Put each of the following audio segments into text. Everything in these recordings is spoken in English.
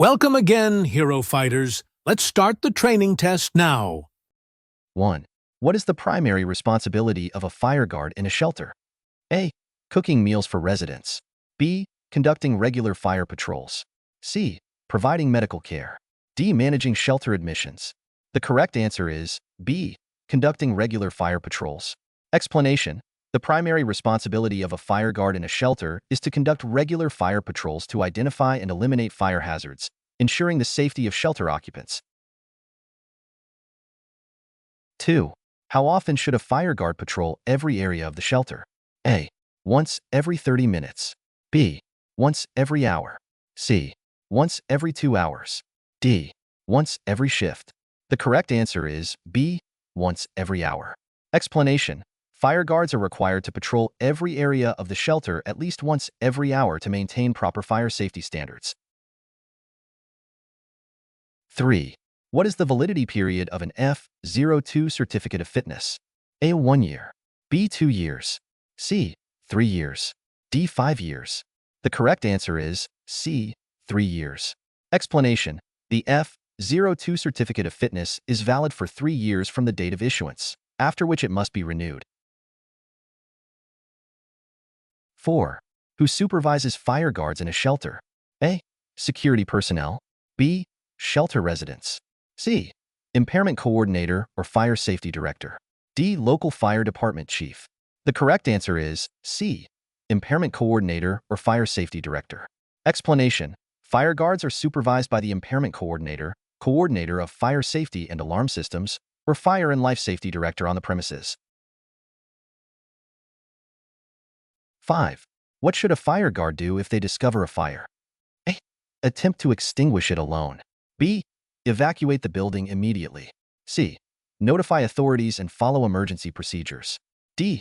Welcome again, hero fighters. Let's start the training test now. 1. What is the primary responsibility of a fire guard in a shelter? A. Cooking meals for residents. B. Conducting regular fire patrols. C. Providing medical care. D. Managing shelter admissions. The correct answer is B. Conducting regular fire patrols. Explanation: the primary responsibility of a fire guard in a shelter is to conduct regular fire patrols to identify and eliminate fire hazards, ensuring the safety of shelter occupants. 2. How often should a fire guard patrol every area of the shelter? A. Once every 30 minutes. B. Once every hour. C. Once every 2 hours. D. Once every shift. The correct answer is B. Once every hour. Explanation: fire guards are required to patrol every area of the shelter at least once every hour to maintain proper fire safety standards. 3. What is the validity period of an F-02 certificate of fitness? A. 1 year. B. 2 years. C. 3 years. D. 5 years. The correct answer is C. 3 years. Explanation: the F-02 certificate of fitness is valid for 3 years from the date of issuance, after which it must be renewed. 4. Who supervises fire guards in a shelter? A. Security personnel. B. Shelter residents. C. Impairment coordinator or fire safety director. D. Local fire department chief. The correct answer is C. Impairment coordinator or fire safety director. Explanation: fire guards are supervised by the impairment coordinator, coordinator of fire safety and alarm systems, or fire and life safety director on the premises. 5. What should a fire guard do if they discover a fire? A. Attempt to extinguish it alone. B. Evacuate the building immediately. C. Notify authorities and follow emergency procedures. D.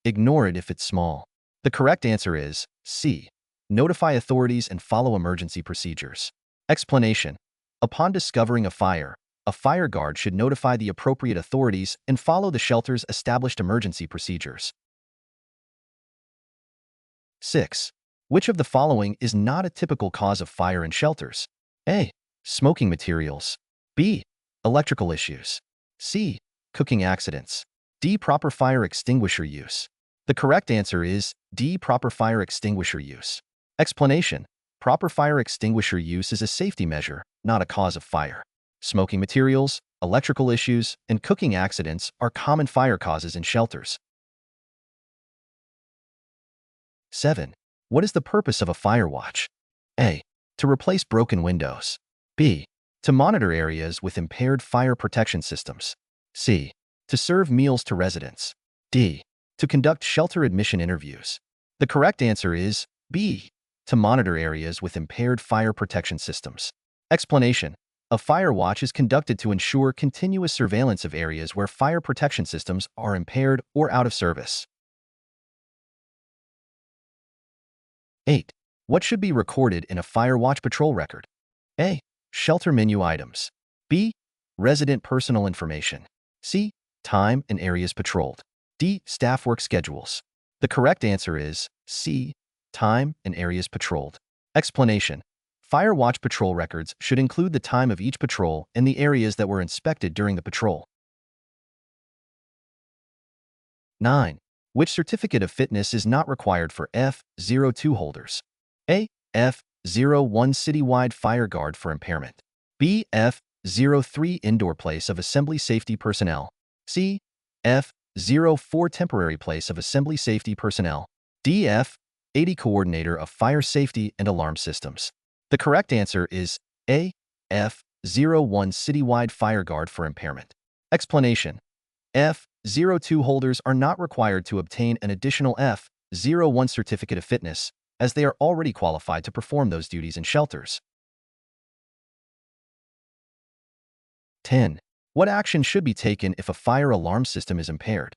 Ignore it if it's small. The correct answer is C. Notify authorities and follow emergency procedures. Explanation: upon discovering a fire guard should notify the appropriate authorities and follow the shelter's established emergency procedures. 6. Which of the following is not a typical cause of fire in shelters? A. Smoking materials. B. Electrical issues. C. Cooking accidents. D. Proper fire extinguisher use. The correct answer is D. Proper fire extinguisher use. Explanation: proper fire extinguisher use is a safety measure, not a cause of fire. Smoking materials, electrical issues, and cooking accidents are common fire causes in shelters. 7. What is the purpose of a fire watch? A. To replace broken windows. B. To monitor areas with impaired fire protection systems. C. To serve meals to residents. D. To conduct shelter admission interviews. The correct answer is B. To monitor areas with impaired fire protection systems. Explanation: a fire watch is conducted to ensure continuous surveillance of areas where fire protection systems are impaired or out of service. 8. What should be recorded in a fire watch patrol record? A. Shelter menu items. B. Resident personal information. C. Time and areas patrolled. D. Staff work schedules. The correct answer is C. Time and areas patrolled. Explanation: fire watch patrol records should include the time of each patrol and the areas that were inspected during the patrol. 9. Which certificate of fitness is not required for F-02 holders? A. F-01 Citywide Fire Guard for impairment. B. F-03 Indoor Place of Assembly Safety Personnel. C. F-04 Temporary Place of Assembly Safety Personnel. D. F-80 Coordinator of Fire Safety and Alarm Systems. The correct answer is A. F-01 Citywide Fire Guard for impairment. Explanation: F-02 holders are not required to obtain an additional F-01 certificate of fitness, as they are already qualified to perform those duties in shelters. 10. What action should be taken if a fire alarm system is impaired?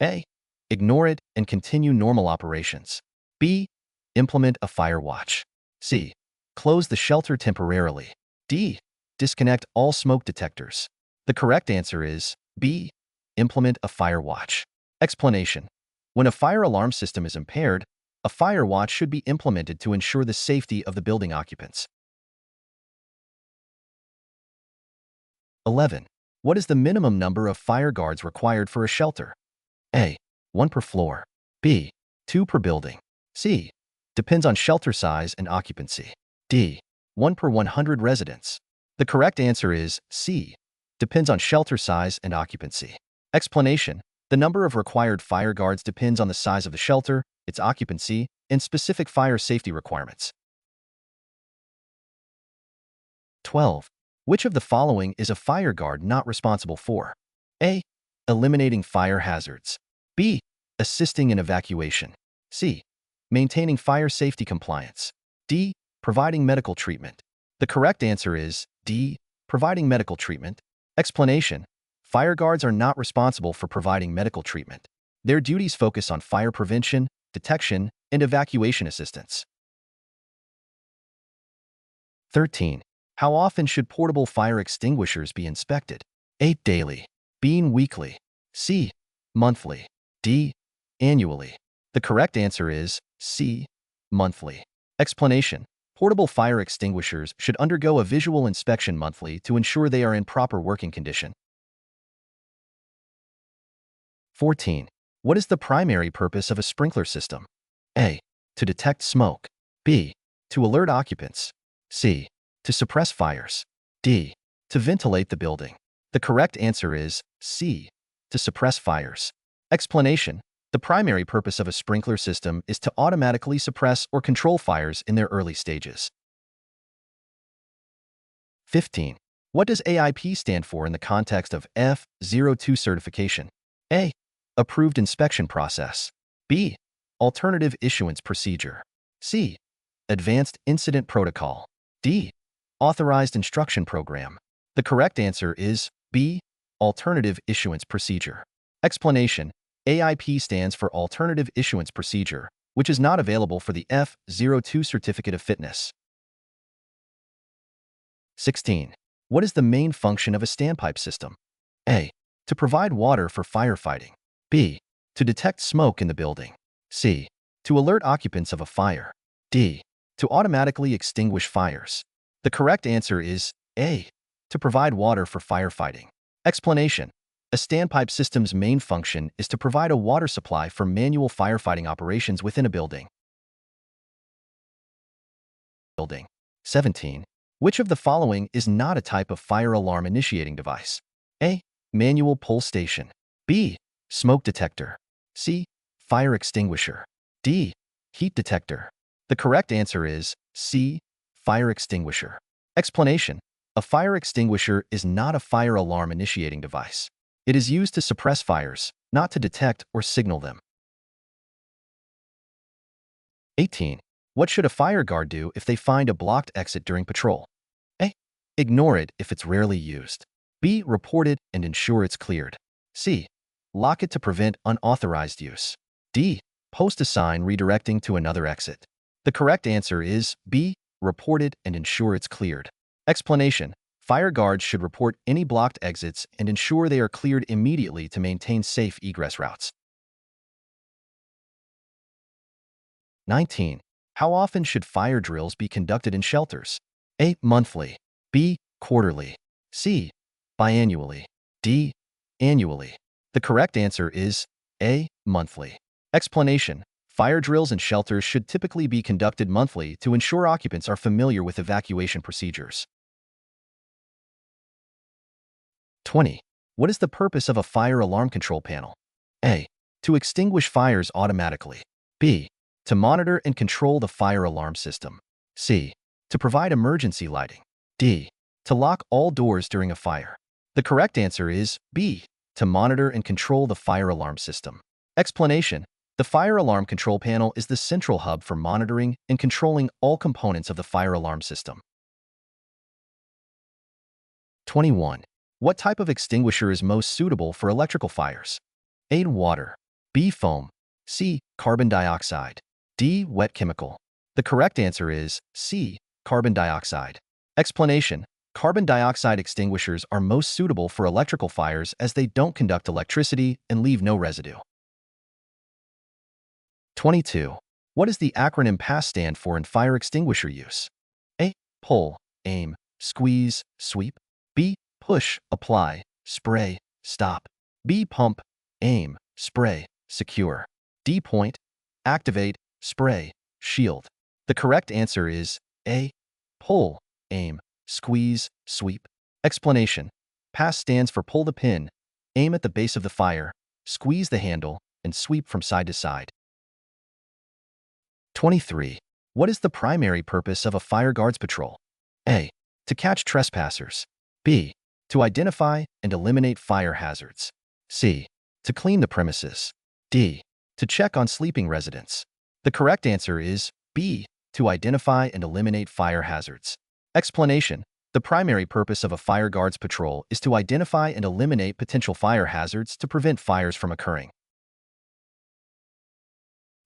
A. Ignore it and continue normal operations. B. Implement a fire watch. C. Close the shelter temporarily. D. Disconnect all smoke detectors. The correct answer is B. Implement a fire watch. Explanation: when a fire alarm system is impaired, a fire watch should be implemented to ensure the safety of the building occupants. 11. What is the minimum number of fire guards required for a shelter? A. 1 per floor. B. 2 per building. C. Depends on shelter size and occupancy. D. 1 per 100 residents. The correct answer is C. Depends on shelter size and occupancy. Explanation. The number of required fire guards depends on the size of the shelter, its occupancy, and specific fire safety requirements. 12. Which of the following is a fire guard not responsible for? A. Eliminating fire hazards. B. Assisting in evacuation. C. Maintaining fire safety compliance. D. Providing medical treatment. The correct answer is D. Providing medical treatment. Explanation. Fire guards are not responsible for providing medical treatment. Their duties focus on fire prevention, detection, and evacuation assistance. 13. How often should portable fire extinguishers be inspected? A. Daily. B. Weekly. C. Monthly. D. Annually. The correct answer is C. Monthly. Explanation. Portable fire extinguishers should undergo a visual inspection monthly to ensure they are in proper working condition. 14. What is the primary purpose of a sprinkler system? A. To detect smoke. B. To alert occupants. C. To suppress fires. D. To ventilate the building. The correct answer is C. To suppress fires. Explanation. The primary purpose of a sprinkler system is to automatically suppress or control fires in their early stages. 15. What does AIP stand for in the context of F-02 certification? A. Approved inspection process. B. Alternative issuance procedure. C. Advanced incident protocol. D. Authorized instruction program. The correct answer is B. Alternative issuance procedure. Explanation. AIP stands for Alternative Issuance Procedure, which is not available for the F-02 Certificate of Fitness. 16. What is the main function of a standpipe system? A. To provide water for firefighting. B. To detect smoke in the building. C. To alert occupants of a fire. D. To automatically extinguish fires. The correct answer is A. To provide water for firefighting. Explanation. A standpipe system's main function is to provide a water supply for manual firefighting operations within a building. 17. Which of the following is not a type of fire alarm initiating device? A. Manual pull station. B. Smoke detector. C. Fire extinguisher. D. Heat detector. The correct answer is C. Fire extinguisher. Explanation. A fire extinguisher is not a fire alarm initiating device. It is used to suppress fires, not to detect or signal them. 18. What should a fire guard do if they find a blocked exit during patrol? A. Ignore it if it's rarely used. B. Report it and ensure it's cleared. C. Lock it to prevent unauthorized use. D. Post a sign redirecting to another exit. The correct answer is B. Report it and ensure it's cleared. Explanation. Fire guards should report any blocked exits and ensure they are cleared immediately to maintain safe egress routes. 19. How often should fire drills be conducted in shelters? A. Monthly. B. Quarterly. C. Biannually. D. Annually. The correct answer is A. Monthly. Explanation. Fire drills in shelters should typically be conducted monthly to ensure occupants are familiar with evacuation procedures. 20. What is the purpose of a fire alarm control panel? A. To extinguish fires automatically. B. To monitor and control the fire alarm system. C. To provide emergency lighting. D. To lock all doors during a fire. The correct answer is B. To monitor and control the fire alarm system. Explanation. The fire alarm control panel is the central hub for monitoring and controlling all components of the fire alarm system. 21. What type of extinguisher is most suitable for electrical fires? A. Water. B. Foam. C. Carbon dioxide. D. Wet chemical. The correct answer is C. Carbon dioxide. Explanation. Carbon dioxide extinguishers are most suitable for electrical fires as they don't conduct electricity and leave no residue. 22. What does the acronym PASS stand for in fire extinguisher use? A. Pull, aim, squeeze, sweep. B. Push, apply, spray, stop. B. Pump, aim, spray, secure. D. Point, activate, spray, shield. The correct answer is A. Pull, aim, squeeze, sweep. Explanation. Pass stands for pull the pin, aim at the base of the fire, squeeze the handle, and sweep from side to side. 23. What is the primary purpose of a fire guard's patrol? A. To catch trespassers. B. To identify and eliminate fire hazards. C. To clean the premises. D. To check on sleeping residents. The correct answer is B. To identify and eliminate fire hazards. Explanation. The primary purpose of a fire guard's patrol is to identify and eliminate potential fire hazards to prevent fires from occurring.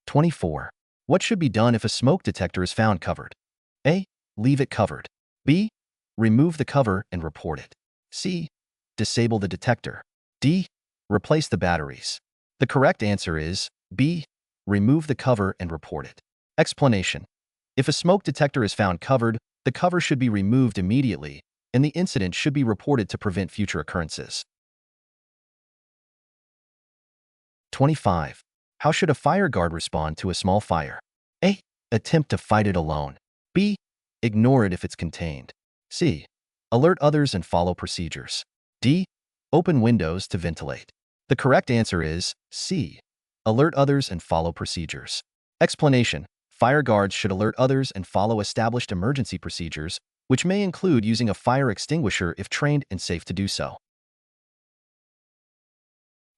24. What should be done if a smoke detector is found covered? A. Leave it covered. B. Remove the cover and report it. C. Disable the detector. D. Replace the batteries. The correct answer is B. Remove the cover and report it. Explanation. If a smoke detector is found covered, the cover should be removed immediately, and the incident should be reported to prevent future occurrences. 25. How should a fire guard respond to a small fire? A. Attempt to fight it alone. B. Ignore it if it's contained. C. Alert others and follow procedures. D. Open windows to ventilate. The correct answer is C. Alert others and follow procedures. Explanation. Fire guards should alert others and follow established emergency procedures, which may include using a fire extinguisher if trained and safe to do so.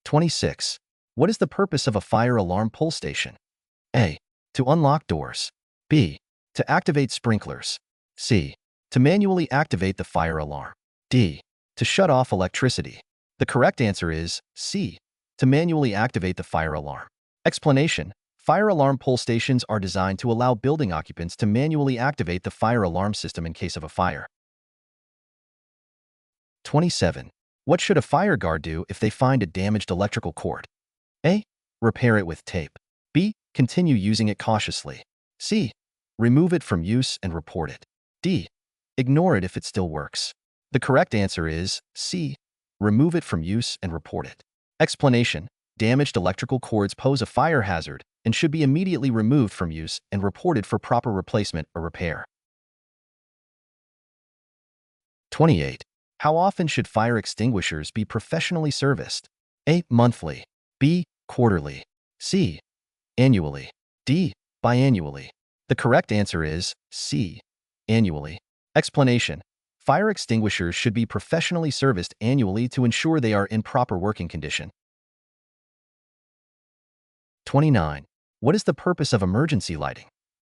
26. What is the purpose of a fire alarm pull station? A. To unlock doors. B. To activate sprinklers. C. To manually activate the fire alarm. D. To shut off electricity. The correct answer is C. To manually activate the fire alarm. Explanation. Fire alarm pull stations are designed to allow building occupants to manually activate the fire alarm system in case of a fire. 27. What should a fire guard do if they find a damaged electrical cord? A. Repair it with tape. B. Continue using it cautiously. C. Remove it from use and report it. D. Ignore it if it still works. The correct answer is C. Remove it from use and report it. Explanation. Damaged electrical cords pose a fire hazard and should be immediately removed from use and reported for proper replacement or repair. 28. How often should fire extinguishers be professionally serviced? A. Monthly. B. Quarterly. C. Annually. D. Biannually. The correct answer is C. Annually. Explanation. Fire extinguishers should be professionally serviced annually to ensure they are in proper working condition. 29. What is the purpose of emergency lighting?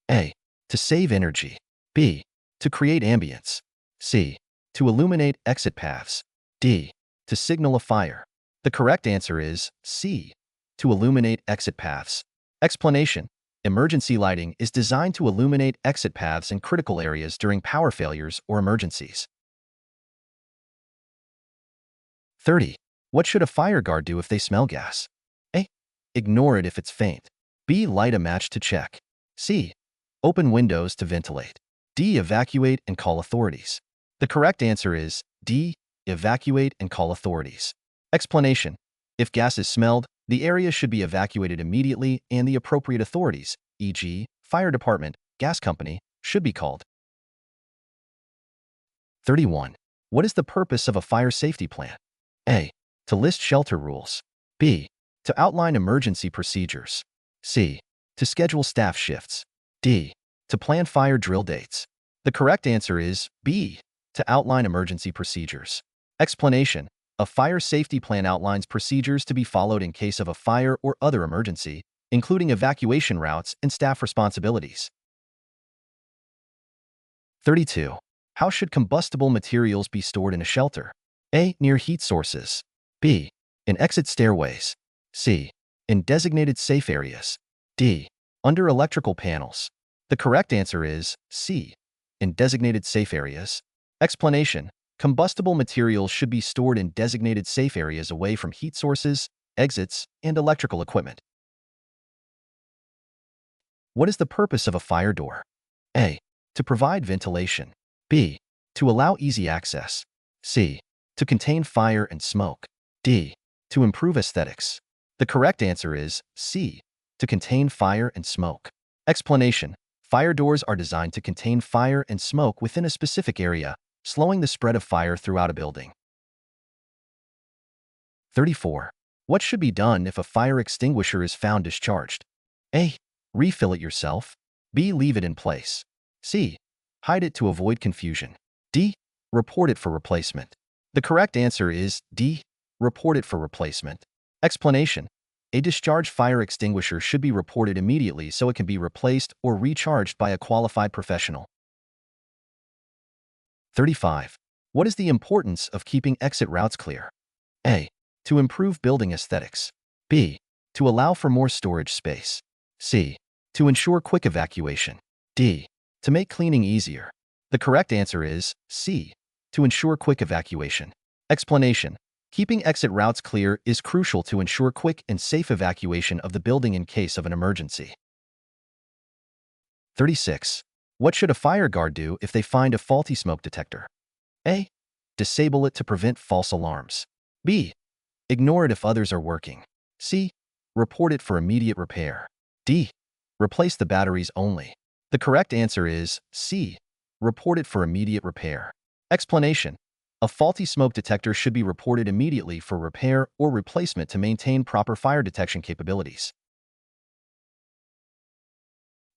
A. To save energy. B. To create ambience. C. To illuminate exit paths. D. To signal a fire. The correct answer is C. To illuminate exit paths. Explanation. Emergency lighting is designed to illuminate exit paths in critical areas during power failures or emergencies. 30. What should a fire guard do if they smell gas? A. Ignore it if it's faint. B. Light a match to check. C. Open windows to ventilate. D. Evacuate and call authorities. The correct answer is D. Evacuate and call authorities. Explanation. If gas is smelled, the area should be evacuated immediately and the appropriate authorities, e.g., fire department, gas company, should be called. 31. What is the purpose of a fire safety plan? A. To list shelter rules. B. To outline emergency procedures. C. To schedule staff shifts. D. To plan fire drill dates. The correct answer is B. To outline emergency procedures. Explanation. A fire safety plan outlines procedures to be followed in case of a fire or other emergency, including evacuation routes and staff responsibilities. 32. How should combustible materials be stored in a shelter? A. Near heat sources. B. In exit stairways. C. In designated safe areas. D. Under electrical panels. The correct answer is C. In designated safe areas. Explanation. Combustible materials should be stored in designated safe areas away from heat sources, exits, and electrical equipment. What is the purpose of a fire door? A. To provide ventilation. B. To allow easy access. C. To contain fire and smoke. D. To improve aesthetics. The correct answer is C. To contain fire and smoke. Explanation. Fire doors are designed to contain fire and smoke within a specific area, slowing the spread of fire throughout a building. 34. What should be done if a fire extinguisher is found discharged? A. Refill it yourself. B. Leave it in place. C. Hide it to avoid confusion. D. Report it for replacement. The correct answer is D. Report it for replacement. Explanation. A discharged fire extinguisher should be reported immediately so it can be replaced or recharged by a qualified professional. 35. What is the importance of keeping exit routes clear? A. To improve building aesthetics. B. To allow for more storage space. C. To ensure quick evacuation. D. To make cleaning easier. The correct answer is C. To ensure quick evacuation. Explanation. Keeping exit routes clear is crucial to ensure quick and safe evacuation of the building in case of an emergency. 36. What should a fire guard do if they find a faulty smoke detector? A. Disable it to prevent false alarms. B. Ignore it if others are working. C. Report it for immediate repair. D. Replace the batteries only. The correct answer is C. Report it for immediate repair. Explanation. A faulty smoke detector should be reported immediately for repair or replacement to maintain proper fire detection capabilities.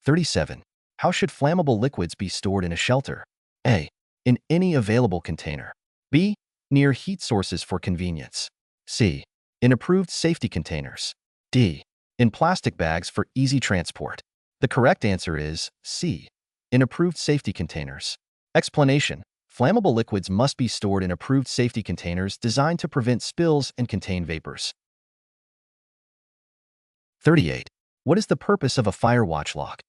37. How should flammable liquids be stored in a shelter? A. In any available container. B. Near heat sources for convenience. C. In approved safety containers. D. In plastic bags for easy transport. The correct answer is C. In approved safety containers. Explanation. Flammable liquids must be stored in approved safety containers designed to prevent spills and contain vapors. 38. What is the purpose of a fire watch log?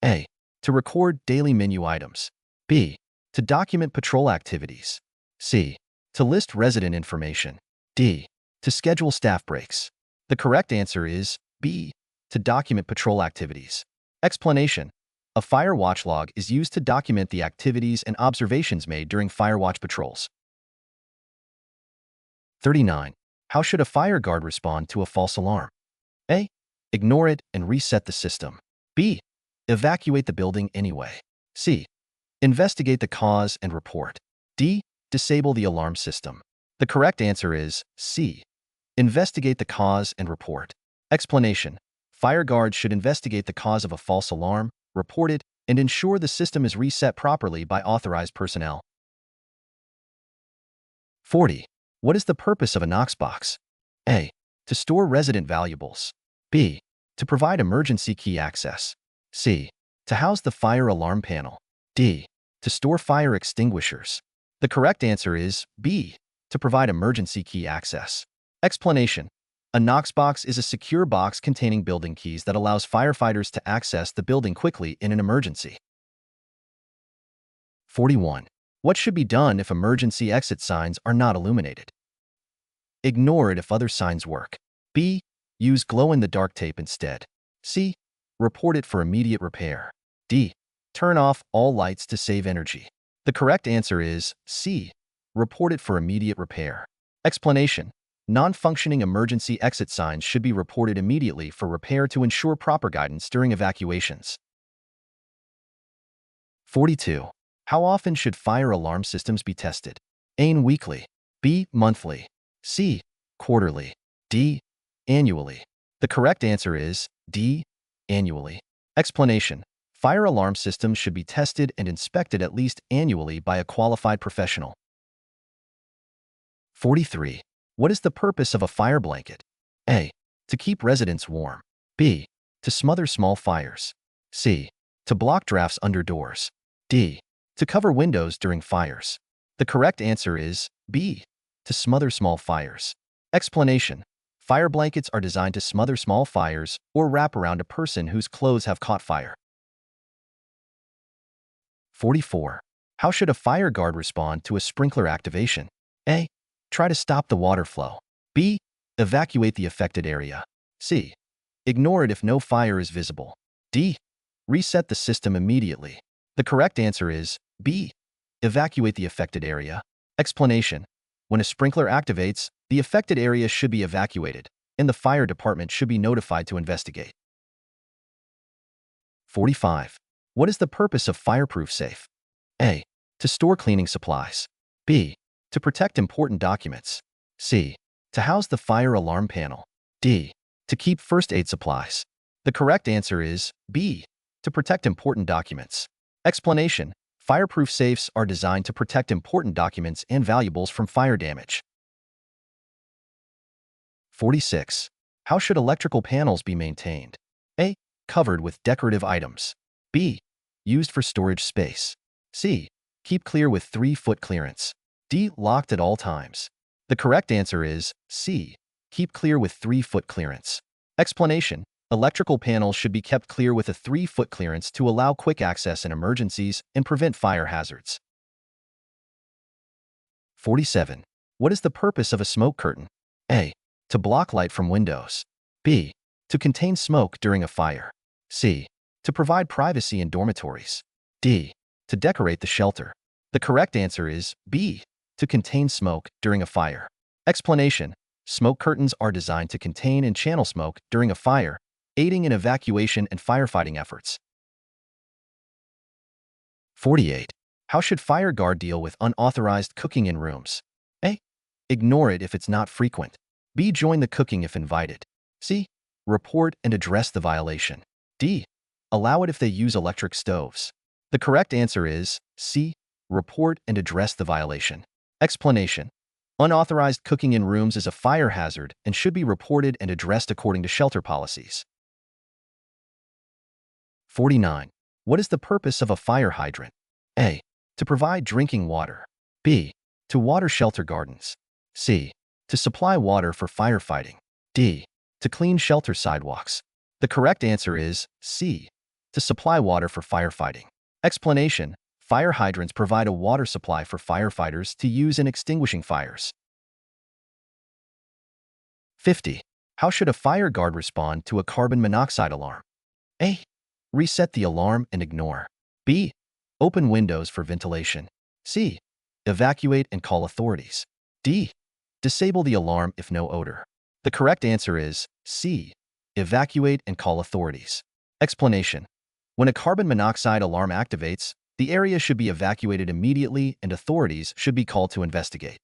A. To record daily menu items. B. To document patrol activities. C. To list resident information. D. To schedule staff breaks. The correct answer is B. To document patrol activities. Explanation. A fire watch log is used to document the activities and observations made during fire watch patrols. 39. How should a fire guard respond to a false alarm? A. Ignore it and reset the system. B. Evacuate the building anyway. C. Investigate the cause and report. D. Disable the alarm system. The correct answer is C. Investigate the cause and report. Explanation. Fire guards should investigate the cause of a false alarm, report it, and ensure the system is reset properly by authorized personnel. 40. What is the purpose of a Knox box? A. To store resident valuables. B. To provide emergency key access. C. To house the fire alarm panel. D. To store fire extinguishers. The correct answer is B. To provide emergency key access. Explanation. A Knox box is a secure box containing building keys that allows firefighters to access the building quickly in an emergency. 41. What should be done if emergency exit signs are not illuminated? Ignore it if other signs work. B. Use glow-in-the-dark tape instead. C. Report it for immediate repair. D. Turn off all lights to save energy. The correct answer is C. Report it for immediate repair. Explanation. Non-functioning emergency exit signs should be reported immediately for repair to ensure proper guidance during evacuations. 42. How often should fire alarm systems be tested? A. Weekly. B. Monthly. C. Quarterly. D. Annually. The correct answer is D. Annually. Explanation. Fire alarm systems should be tested and inspected at least annually by a qualified professional. 43. What is the purpose of a fire blanket? A. To keep residents warm. B. To smother small fires. C. To block drafts under doors. D. To cover windows during fires. The correct answer is B. To smother small fires. Explanation. Fire blankets are designed to smother small fires or wrap around a person whose clothes have caught fire. 44. How should a fire guard respond to a sprinkler activation? A. Try to stop the water flow. B. Evacuate the affected area. C. Ignore it if no fire is visible. D. Reset the system immediately. The correct answer is B. Evacuate the affected area. Explanation. When a sprinkler activates, the affected area should be evacuated, and the fire department should be notified to investigate. 45. What is the purpose of fireproof safe? A. To store cleaning supplies. B. To protect important documents. C. To house the fire alarm panel. D. To keep first aid supplies. The correct answer is B. To protect important documents. Explanation: fireproof safes are designed to protect important documents and valuables from fire damage. 46. How should electrical panels be maintained? A. Covered with decorative items. B. Used for storage space. C. Keep clear with 3-foot clearance. D. Locked at all times. The correct answer is C. Keep clear with 3-foot clearance. Explanation: electrical panels should be kept clear with a 3-foot clearance to allow quick access in emergencies and prevent fire hazards. 47. What is the purpose of a smoke curtain? A. To block light from windows. B. To contain smoke during a fire. C. To provide privacy in dormitories. D. To decorate the shelter. The correct answer is B. To contain smoke during a fire. Explanation: smoke curtains are designed to contain and channel smoke during a fire, aiding in evacuation and firefighting efforts. 48. How should fire guard deal with unauthorized cooking in rooms? A. Ignore it if it's not frequent. B. Join the cooking if invited. C. Report and address the violation. D. Allow it if they use electric stoves. The correct answer is C. Report and address the violation. Explanation: unauthorized cooking in rooms is a fire hazard and should be reported and addressed according to shelter policies. 49. What is the purpose of a fire hydrant? A. To provide drinking water. B. To water shelter gardens. C. To supply water for firefighting. D. To clean shelter sidewalks. The correct answer is C. To supply water for firefighting. Explanation: fire hydrants provide a water supply for firefighters to use in extinguishing fires. 50. How should a fire guard respond to a carbon monoxide alarm? A. Reset the alarm and ignore. B. Open windows for ventilation. C. Evacuate and call authorities. D. Disable the alarm if no odor. The correct answer is C. Evacuate and call authorities. Explanation: when a carbon monoxide alarm activates, the area should be evacuated immediately and authorities should be called to investigate.